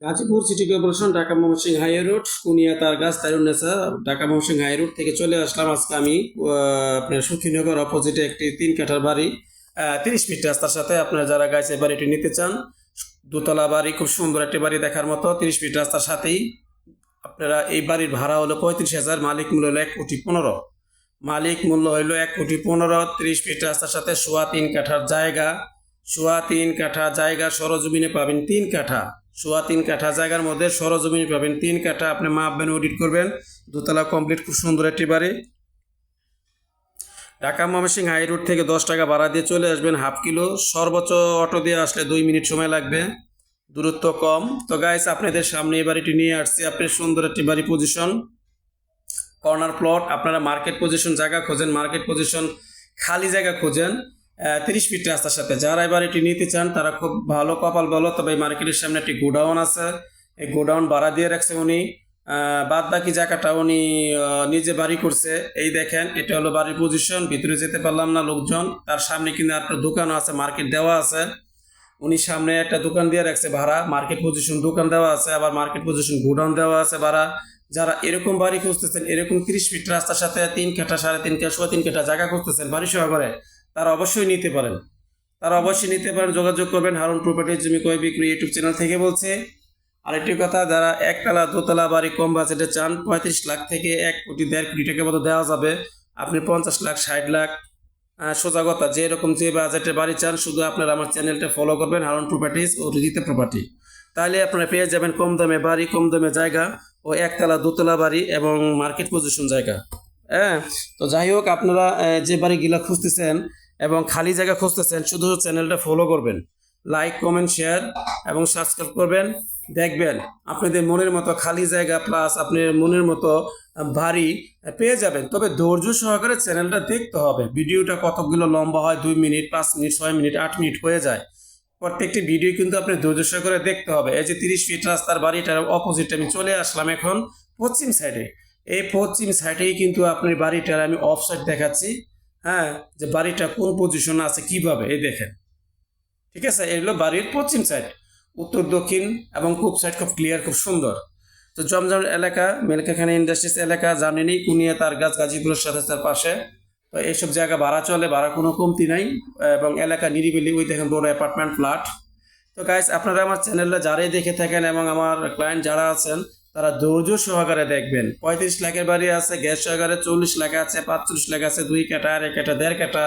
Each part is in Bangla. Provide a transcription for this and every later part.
Gazipur city corporation Dhaka Mymensingh high road Kunia Targachh তারুণ্যেসা ঢাকা ময়মনসিংহ হাই রোড থেকে চলে আসলাম। আজকে আমি আপনার সুখীনগর অপোজিটে একটি 3 কাঠার বাড়ি, 30 ফিট রাস্তার সাথে। আপনারা যারা গাইছে বাড়িটি নিতে চান, দোতলা বাড়ি, খুব সুন্দর একটি বাড়ি দেখার মতো, 30 ফিট রাস্তার সাথেই। আপনারা এই বাড়ির ভাড়া হলো 35,000, মালিক মূল্য হলো 1,15,00,000। মালিক মূল্য হইল 1,15,00,000। 30 ফিট রাস্তার সাথে 3.25 কাঠার জায়গা, 3.25 কাঠা জায়গা, সরজমিনে পাবেন 3 কাঠা। 3.25 কাঠা জায়গার মধ্যে সরজমিনে পাবেন 3 কাঠা। আপনি মাপবেন, অডিট করবেন। দোতলা কমপ্লিট, খুব সুন্দর একটি বাড়ি। ঢাকা ময়মনসিংহ হাই রোড থেকে 10 টাকা ভাড়া দিয়ে চলে আসবেন, হাফ কিলো। সর্বোচ্চ অটো দিয়ে আসলে 2 মিনিট সময় লাগবে, দূরত্ব কম। তো গাইস, আপনাদের সামনে এই বাড়িটি নিয়ে আসছি। আপনি সুন্দর একটি বাড়ি, পজিশন কর্নার প্লট। আপনারা মার্কেট পজিশন জায়গা খোঁজেন, মার্কেট পজিশন খালি জায়গা খোঁজেন, 30 ফিট রাস্তার সাথে। যারা এই বাড়িটি নিতে চান তারা খুব ভালো কপাল বলো। তবে এই মার্কেটের সামনে একটি গোডাউন আছে, এই গোডাউন ভাড়া দিয়ে রাখছে উনি। বাদ বাকি জায়গাটা উনি নিজে বাড়ি করছে। এই দেখেন, এটা হলো বাড়ির পজিশন। ভিতরে যেতে পারলাম না, লোকজন। তার সামনে কিন্তু একটা দোকানও আছে, মার্কেট দেওয়া আছে। উনি সামনে একটা দোকান দিয়ে রাখছে ভাড়া, মার্কেট পজিশন দোকান দেওয়া আছে, আবার মার্কেট পজিশন গোডাউন দেওয়া আছে ভাড়া। যারা এরকম বাড়ি খুঁজতেছেন, এরকম 30 ফিট রাস্তার সাথে 3 কাঠা, 3.5 কাঠা, 3.25 কাঠা জায়গা খুঁজতেছেন বাড়ি সহকারে, তারা অবশ্যই নিতে পারেন। যোগাযোগ করবেন। হারুন প্রপার্টিজ জমি ক্রয় বিক্রি ইউটিউব চ্যানেল থেকে বলছে। আরেকটি কথা, যারা একতলা দোতলা বাড়ি কম বাজেটে চান, 35 লাখ থেকে 1 কোটি 1.5 কোটি টাকার মতো দেওয়া যাবে। আপনি 50 লাখ, 60 লাখ, সোজা কথা, যেরকম যে বাজেটে বাড়ি চান, শুধু আপনারা আমার চ্যানেলটা ফলো করবেন, হারুন প্রপার্টিজ ও রুজিতে প্রপার্টি। তাহলে আপনারা পেয়ে যাবেন কম দামে বাড়ি, কম দামে জায়গা, ও একতলা দোতলা বাড়ি এবং মার্কেট পজিশন জায়গা। হ্যাঁ, তো যাই হোক, আপনারা যে বাড়িগুলা খুঁজতেছেন এবং খালি জায়গা খুঁজতেছেন, শুধু চ্যানেলটা ফলো করবেন, লাইক, কমেন্ট, শেয়ার এবং সাবস্ক্রাইব করবেন। দেখবেন আপনাদের মনের মতো খালি জায়গা প্লাস আপনার মনের মতো বাড়ি পেয়ে যাবেন। তবে ধৈর্য সহকারে চ্যানেলটা দেখতে হবে। ভিডিওটা কতগুলো লম্বা হয়, 2 মিনিট, 5 মিনিট, 6 মিনিট, 8 মিনিট হয়ে যায়। প্রত্যেকটি ভিডিও কিন্তু আপনি ধৈর্য সহকারে দেখতে হবে। এই যে 30 ফিট রাস্তার বাড়িটার অপোজিটে আমি চলে আসলাম এখন পশ্চিম সাইডে। এই পশ্চিম সাইডেই কিন্তু আপনার বাড়িটার আমি অফ সাইড দেখাচ্ছি। হ্যাঁ, যে বাড়িটা কোন পজিশনে আছে কিভাবে, এই দেখেন। ঠিক আছে, এগুলো বাড়ির পশ্চিম সাইড, উত্তর, দক্ষিণ এবং পূব সাইড খুব ক্লিয়ার, খুব সুন্দর। তো জমজম এলাকা, মেলকাখানি ইন্ডাস্ট্রিজ এলাকা, জানেনি, কুনিয়া তারগাছ গাজীপুরের সাথে তার পাশে। তো এইসব জায়গা ভাড়া চলে, ভাড়া কোনো কমতি নাই, এবং এলাকা নিরিবিলি। ওই দেখেন বড় অ্যাপার্টমেন্ট ফ্ল্যাট। তো গাইস, আপনারা আমার চ্যানেলটা যারাই দেখে থাকেন এবং আমার ক্লায়েন্ট যারা আছেন, তারা ধৈর্য সহকারে দেখবেন। 35 লাখের বাড়ি আছে, গ্যাস সহকারে 40 লাখ আছে, 45 লাখ আছে, 2 কাঠা, 1 কাঠা, 1.5 কাঠা,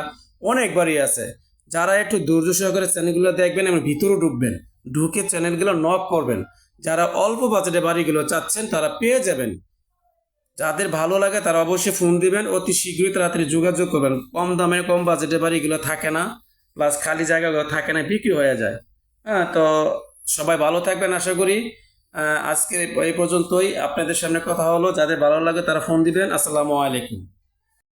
অনেক বাড়ি আছে। যারা একটু ধৈর্য সহকারে চ্যানেলগুলো দেখবেন এবং ভিতরে ঢুকবেন, ঢুকে চ্যানেলগুলো নক করবেন। যারা অল্প বাজেটে বাড়িগুলো চাচ্ছেন তারা পেয়ে যাবেন। যাদের ভালো লাগে তারা অবশ্যই ফোন দিবেন, অতি শীঘ্রই তাড়াতাড়ি যোগাযোগ করবেন। কম দামে কম বাজেটে বাড়িগুলো থাকে না, প্লাস খালি জায়গাগুলো থাকে না, বিক্রি হয়ে যায়। হ্যাঁ, তো সবাই ভালো থাকবেন আশা করি। আজকে এই পর্যন্তই। আপনাদের সামনে কথা হলো, যাদের ভালো লাগে তারা ফোন দিবেন। আসসালামু আলাইকুম।